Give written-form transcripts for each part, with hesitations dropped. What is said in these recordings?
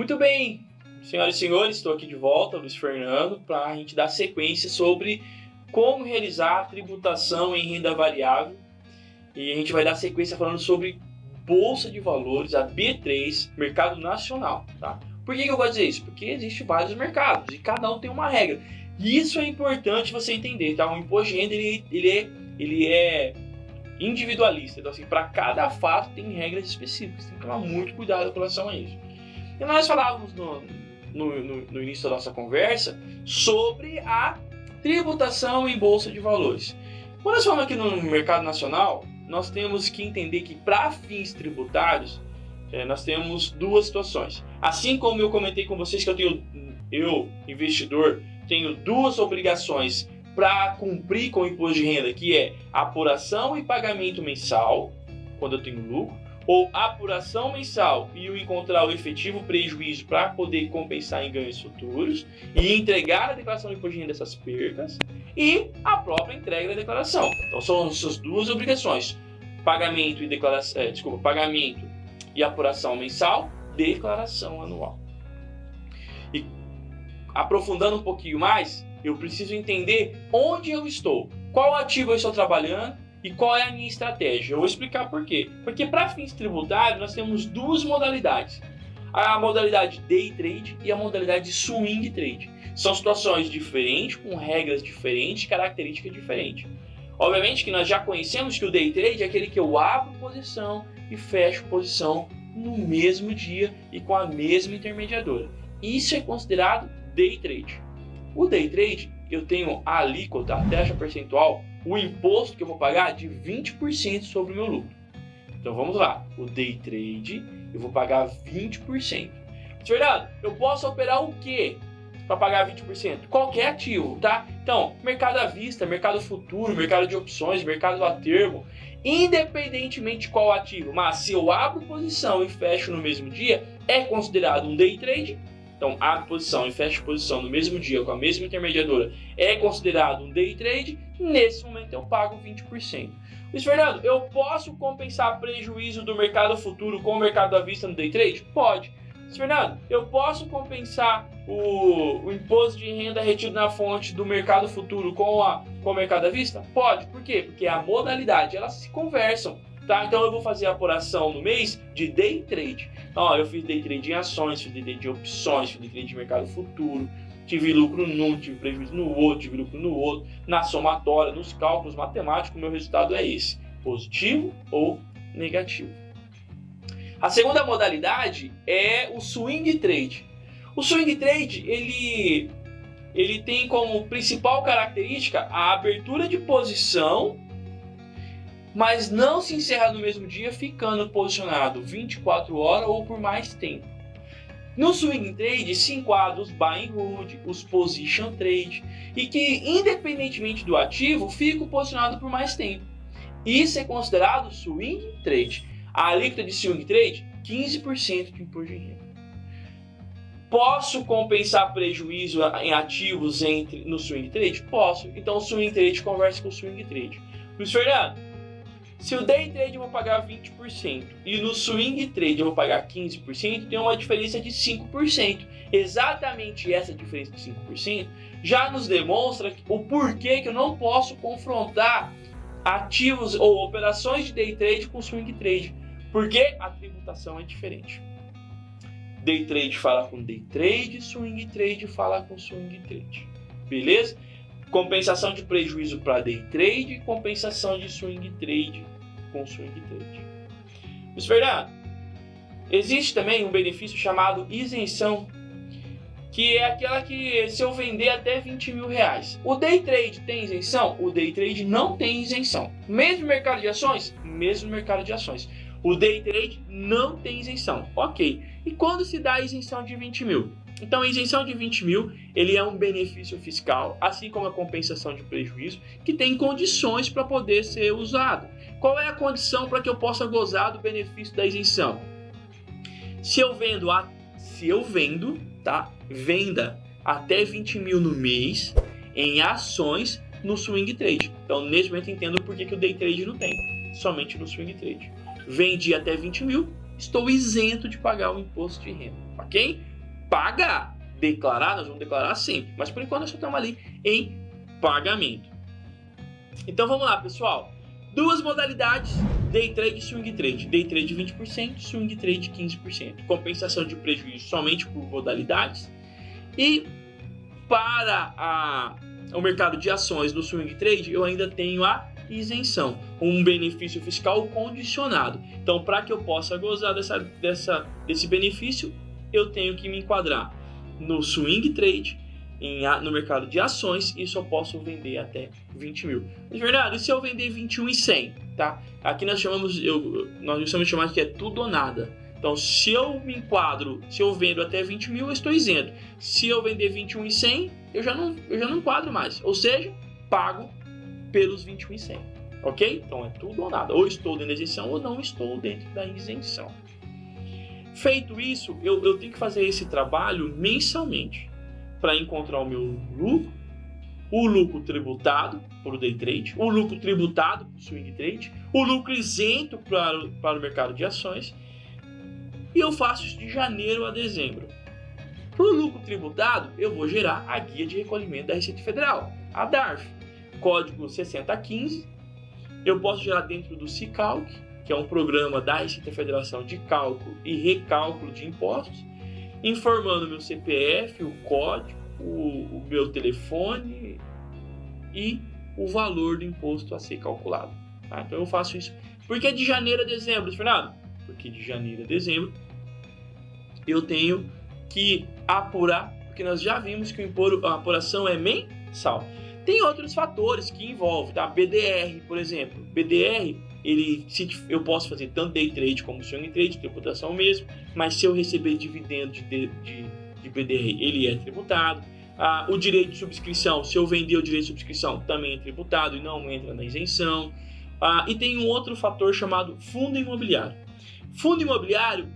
Muito bem, senhoras e senhores, estou aqui de volta, Luiz Fernando, para a gente dar sequência sobre como realizar a tributação em renda variável. E a gente vai dar sequência falando sobre Bolsa de Valores, a B3, mercado nacional. Tá? Por que eu gosto de dizer isso? Porque existem vários mercados e cada um tem uma regra. E isso é importante você entender. Tá? O imposto de renda ele é individualista. Então, assim, para cada fato tem regras específicas. Tem que tomar muito cuidado com relação a isso. E nós falávamos no início da nossa conversa sobre a tributação em Bolsa de Valores. Quando nós falamos aqui no mercado nacional, nós temos que entender que para fins tributários, nós temos duas situações. Assim como eu comentei com vocês que eu, investidor, tenho duas obrigações para cumprir com o imposto de renda, que é apuração e pagamento mensal, quando eu tenho lucro, ou apuração mensal e o encontrar o efetivo prejuízo para poder compensar em ganhos futuros e entregar a declaração de imposto de renda dessas percas e a própria entrega da declaração. Então são essas duas obrigações: pagamento e apuração mensal, declaração anual. E aprofundando um pouquinho mais, eu preciso entender onde eu estou, qual ativo eu estou trabalhando e qual é a minha estratégia. Eu vou explicar por quê. Porque para fins tributários nós temos duas modalidades. A modalidade Day Trade e a modalidade Swing Trade. São situações diferentes, com regras diferentes, características diferentes. Obviamente que nós já conhecemos que o Day Trade é aquele que eu abro posição e fecho posição no mesmo dia e com a mesma intermediadora. Isso é considerado Day Trade. O Day Trade, eu tenho a alíquota, a taxa percentual, o imposto que eu vou pagar de 20% sobre o meu lucro. Então vamos lá, o Day Trade eu vou pagar 20%. Fernando, eu posso operar o quê para pagar 20%? Qualquer ativo, tá? Então, mercado à vista, mercado futuro, mercado de opções, mercado a termo, independentemente de qual ativo, mas se eu abro posição e fecho no mesmo dia, é considerado um Day Trade. Então, abro posição e fecho posição no mesmo dia com a mesma intermediadora é considerado um Day Trade. Nesse momento eu pago 20%. Luiz Fernando, eu posso compensar prejuízo do mercado futuro com o mercado à vista no Day Trade? Pode. Luiz Fernando, eu posso compensar o imposto de renda retido na fonte do mercado futuro com o mercado à vista? Pode. Por quê? Porque a modalidade, elas se conversam. Tá? Então eu vou fazer a apuração no mês de Day Trade. Então, eu fiz Day Trade em ações, fiz Day Trade em opções, fiz Day Trade de mercado futuro, tive lucro num, tive prejuízo no outro, tive lucro no outro. Na somatória, nos cálculos matemáticos, o meu resultado é esse: positivo ou negativo. A segunda modalidade é o Swing Trade. O Swing Trade, ele tem como principal característica a abertura de posição, mas não se encerra no mesmo dia, ficando posicionado 24 horas ou por mais tempo. No Swing Trade se enquadra os Buy and Hold, os Position Trade, e que independentemente do ativo, fica posicionado por mais tempo. Isso é considerado Swing Trade. A alíquota de Swing Trade, 15% de imposto de renda. Posso compensar prejuízo em ativos no Swing Trade? Posso. Então o Swing Trade conversa com o Swing Trade. Luiz Fernando, se o Day Trade eu vou pagar 20% e no Swing Trade eu vou pagar 15%, tem uma diferença de 5%. Exatamente essa diferença de 5% já nos demonstra o porquê que eu não posso confrontar ativos ou operações de Day Trade com Swing Trade, porque a tributação é diferente. Day Trade fala com Day Trade, Swing Trade fala com Swing Trade. Beleza? Compensação de prejuízo para Day Trade e compensação de Swing Trade com Swing Trade. Luiz Fernando, existe também um benefício chamado isenção, que é aquela que se eu vender até 20 mil reais. O Day Trade tem isenção? O Day Trade não tem isenção. Mesmo mercado de ações? Mesmo mercado de ações. O Day Trade não tem isenção. Ok. E quando se dá a isenção de 20 mil? Então, a isenção de 20 mil, ele é um benefício fiscal, assim como a compensação de prejuízo, que tem condições para poder ser usado. Qual é a condição para que eu possa gozar do benefício da isenção? Se eu vendo, tá? Venda até 20 mil no mês em ações no Swing Trade. Então, nesse momento, entendo por que o Day Trade não tem, somente no Swing Trade. Vendi até 20 mil, estou isento de pagar o imposto de renda, ok? pagar. Declarar, nós vamos declarar sempre. Mas por enquanto nós só estamos ali em pagamento. Então vamos lá, pessoal. Duas modalidades: Day Trade e Swing Trade. Day Trade 20%, Swing Trade 15%. Compensação de prejuízo somente por modalidades. E para o mercado de ações do Swing Trade, eu ainda tenho a isenção, um benefício fiscal condicionado. Então, para que eu possa gozar desse benefício, eu tenho que me enquadrar no Swing Trade, no mercado de ações, e só posso vender até 20 mil. Mas, Fernando, e se eu vender 21.100? Tá? Aqui nós chamamos de chamar que é tudo ou nada. Então, se eu me enquadro, se eu vendo até 20 mil, eu estou isento. Se eu vender 21.100, eu já não enquadro mais. Ou seja, pago pelos 21.100. Ok? Então, é tudo ou nada. Ou estou dentro da isenção ou não estou dentro da isenção. Feito isso, eu tenho que fazer esse trabalho mensalmente para encontrar o meu lucro, o lucro tributado para o Day Trade, o lucro tributado para o Swing Trade, o lucro isento para o mercado de ações. E eu faço isso de janeiro a dezembro. Para o lucro tributado, eu vou gerar a guia de recolhimento da Receita Federal, a DARF, código 6015. Eu posso gerar dentro do Cicalc, que é um programa da Receita Federação de cálculo e recálculo de impostos, informando meu CPF, o código, o meu telefone e o valor do imposto a ser calculado. Tá? Então eu faço isso. Por que de janeiro a dezembro, Fernando? Porque de janeiro a dezembro eu tenho que apurar, porque nós já vimos que a apuração é mensal. Tem outros fatores que envolvem, tá? BDR, por exemplo. BDR, eu posso fazer tanto Day Trade como Swing Trade, tributação mesmo, mas se eu receber dividendo de BDR, ele é tributado. O direito de subscrição, se eu vender o direito de subscrição, também é tributado e não entra na isenção. E tem um outro fator chamado fundo imobiliário. Fundo imobiliário,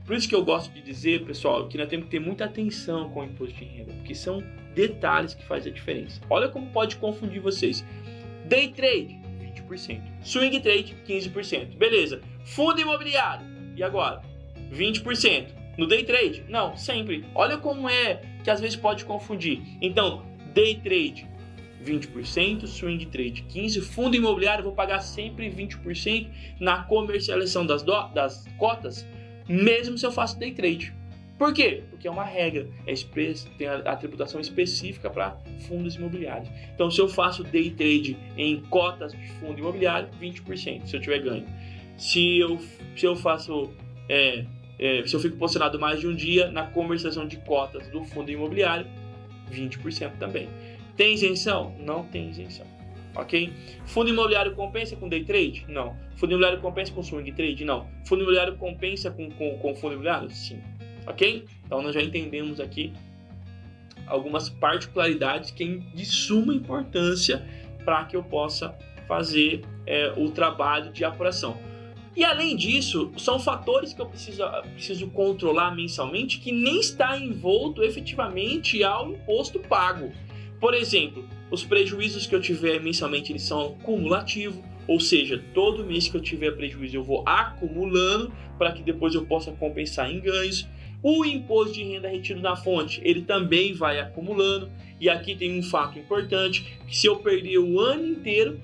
por isso que eu gosto de dizer, pessoal, que nós temos que ter muita atenção com o imposto de renda, porque são detalhes que fazem a diferença. Olha como pode confundir vocês. Day Trade, 20%. Swing Trade, 15%. Beleza. Fundo imobiliário, e agora? 20%. No Day Trade? Não, sempre. Olha como é que às vezes pode confundir. Então, Day Trade, 20%, Swing Trade 15%, fundo imobiliário, vou pagar sempre 20% na comercialização das cotas, mesmo se eu faço Day Trade. Por quê? Porque é uma regra, tem a tributação específica para fundos imobiliários. Então, se eu faço Day Trade em cotas de fundo imobiliário, 20%, se eu tiver ganho. Se eu faço, se eu fico posicionado mais de um dia na comercialização de cotas do fundo imobiliário, 20% também. Tem isenção? Não tem isenção. Ok? Fundo imobiliário compensa com Day Trade? Não. Fundo imobiliário compensa com Swing Trade? Não. Fundo imobiliário compensa com fundo imobiliário? Sim. Ok? Então nós já entendemos aqui algumas particularidades que é de suma importância para que eu possa fazer o trabalho de apuração. E além disso, são fatores que eu preciso controlar mensalmente que nem está envolto efetivamente ao imposto pago. Por exemplo, os prejuízos que eu tiver mensalmente, eles são cumulativos, ou seja, todo mês que eu tiver prejuízo eu vou acumulando para que depois eu possa compensar em ganhos. O imposto de renda retido na fonte, ele também vai acumulando. E aqui tem um fato importante, que se eu perder o ano inteiro,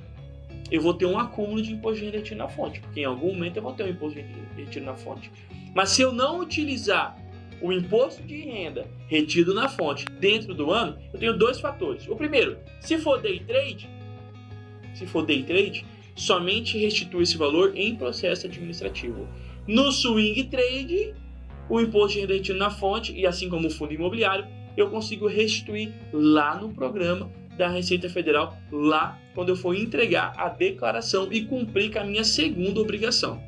eu vou ter um acúmulo de imposto de renda retido na fonte, porque em algum momento eu vou ter um imposto de renda retido na fonte. Mas se eu não utilizar o imposto de renda retido na fonte dentro do ano, eu tenho dois fatores. O primeiro, se for Day Trade, somente restitui esse valor em processo administrativo. No Swing Trade, o imposto de renda retido na fonte, e assim como o fundo imobiliário, eu consigo restituir lá no programa da Receita Federal, lá quando eu for entregar a declaração e cumprir com a minha segunda obrigação.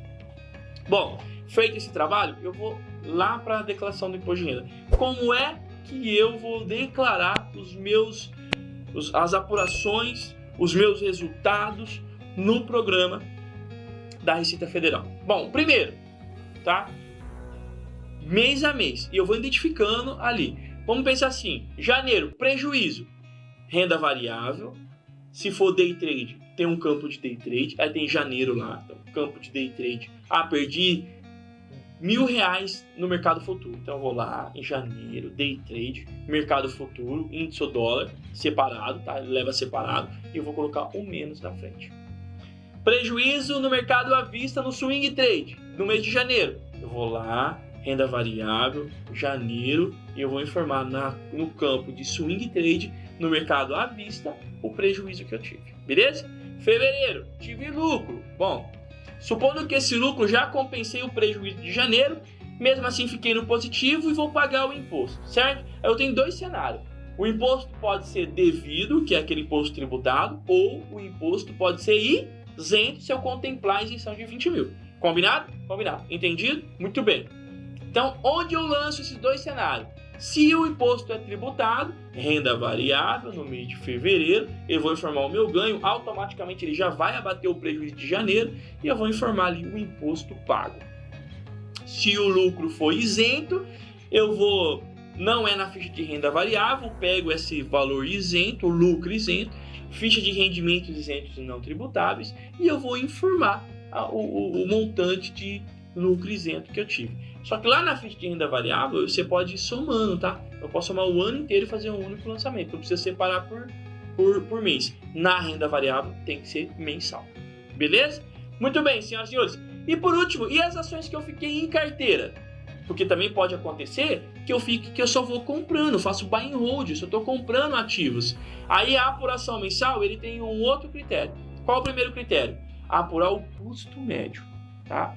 Bom, feito esse trabalho, eu vou lá para a declaração do imposto de renda. Como é que eu vou declarar as apurações, os meus resultados no programa da Receita Federal? Bom, primeiro, tá? Mês a mês, e eu vou identificando ali. Vamos pensar assim: janeiro, prejuízo, renda variável. Se for Day Trade, tem um campo de Day Trade. Aí tem janeiro lá, então, campo de Day Trade. Perdi R$1.000 no mercado futuro. Então eu vou lá em janeiro, day trade, mercado futuro, índice ou dólar, separado, tá? Ele leva separado e eu vou colocar um menos na frente. Prejuízo no mercado à vista no swing trade, no mês de janeiro. Eu vou lá, renda variável, janeiro, e eu vou informar no campo de swing trade, no mercado à vista, o prejuízo que eu tive. Beleza? Fevereiro, tive lucro. Bom, supondo que esse lucro já compensei o prejuízo de janeiro, mesmo assim fiquei no positivo e vou pagar o imposto, certo? Eu tenho dois cenários. O imposto pode ser devido, que é aquele imposto tributado, ou o imposto pode ser isento se eu contemplar a isenção de 20 mil. Combinado? Combinado. Entendido? Muito bem. Então, onde eu lanço esses dois cenários? Se o imposto é tributado, renda variável no mês de fevereiro, eu vou informar o meu ganho, automaticamente ele já vai abater o prejuízo de janeiro e eu vou informar ali o imposto pago. Se o lucro for isento, não é na ficha de renda variável, pego esse valor isento, o lucro isento, ficha de rendimentos isentos e não tributáveis, e eu vou informar o montante de lucro isento que eu tive. Só que lá na ficha de renda variável, você pode ir somando, tá? Eu posso somar o ano inteiro e fazer um único lançamento. Não precisa separar por mês. Na renda variável, tem que ser mensal. Beleza? Muito bem, senhoras e senhores. E por último, e as ações que eu fiquei em carteira? Porque também pode acontecer que eu só vou comprando, faço buy and hold, eu só estou comprando ativos. Aí a apuração mensal, ele tem um outro critério. Qual é o primeiro critério? Apurar o custo médio, tá?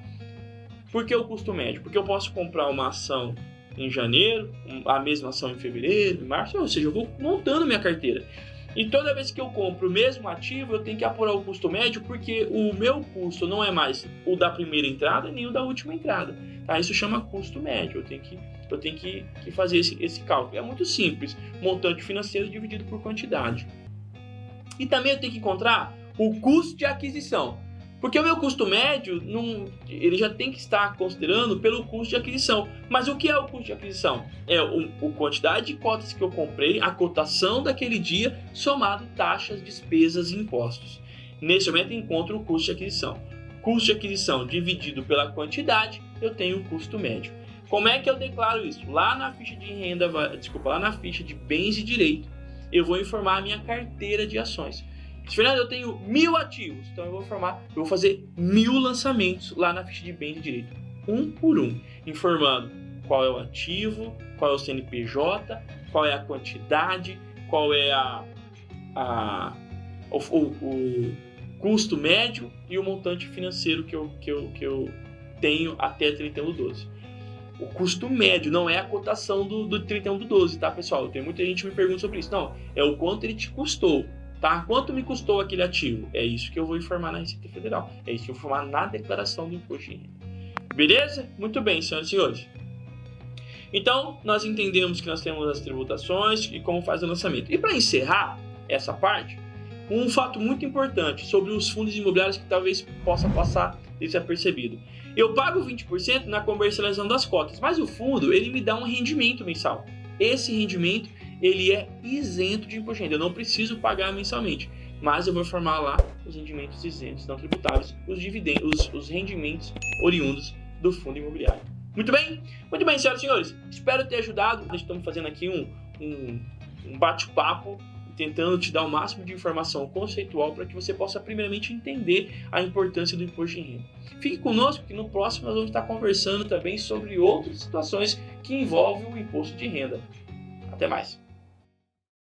Por que o custo médio? Porque eu posso comprar uma ação em janeiro, a mesma ação em fevereiro, em março, ou seja, eu vou montando minha carteira. E toda vez que eu compro o mesmo ativo, eu tenho que apurar o custo médio, porque o meu custo não é mais o da primeira entrada nem o da última entrada. Tá? Isso chama custo médio. Eu tenho que fazer esse cálculo. É muito simples. Montante financeiro dividido por quantidade. E também eu tenho que encontrar o custo de aquisição. Porque o meu custo médio, ele já tem que estar considerando pelo custo de aquisição. Mas o que é o custo de aquisição? É a quantidade de cotas que eu comprei, a cotação daquele dia, somado taxas, despesas e impostos. Nesse momento, eu encontro o custo de aquisição. Custo de aquisição dividido pela quantidade, eu tenho o custo médio. Como é que eu declaro isso? Lá na ficha de bens e direito, eu vou informar a minha carteira de ações. Fernando, eu tenho 1.000 ativos, então eu vou fazer 1.000 lançamentos lá na ficha de bens e direito, um por um, informando qual é o ativo, qual é o CNPJ, qual é a quantidade, qual é o custo médio e o montante financeiro que eu tenho até 31/12. O custo médio não é a cotação do 31/12, tá, pessoal? Tem muita gente que me pergunta sobre isso. Não, é o quanto ele te custou. Tá? Quanto me custou aquele ativo? É isso que eu vou informar na Receita Federal. É isso que eu vou informar na declaração do imposto de renda. Beleza? Muito bem, senhoras e senhores. Então, nós entendemos que nós temos as tributações e como faz o lançamento. E para encerrar essa parte, um fato muito importante sobre os fundos imobiliários que talvez possa passar desapercebido. Eu pago 20% na comercialização das cotas, mas o fundo ele me dá um rendimento mensal. Esse rendimento ele é isento de imposto de renda. Eu não preciso pagar mensalmente, mas eu vou informar lá os rendimentos isentos não tributáveis, os dividendos, os rendimentos oriundos do fundo imobiliário. Muito bem, senhoras e senhores. Espero ter ajudado. Nós estamos fazendo aqui um bate-papo, tentando te dar o máximo de informação conceitual para que você possa primeiramente entender a importância do imposto de renda. Fique conosco que no próximo nós vamos estar conversando também sobre outras situações que envolvem o imposto de renda. Até mais.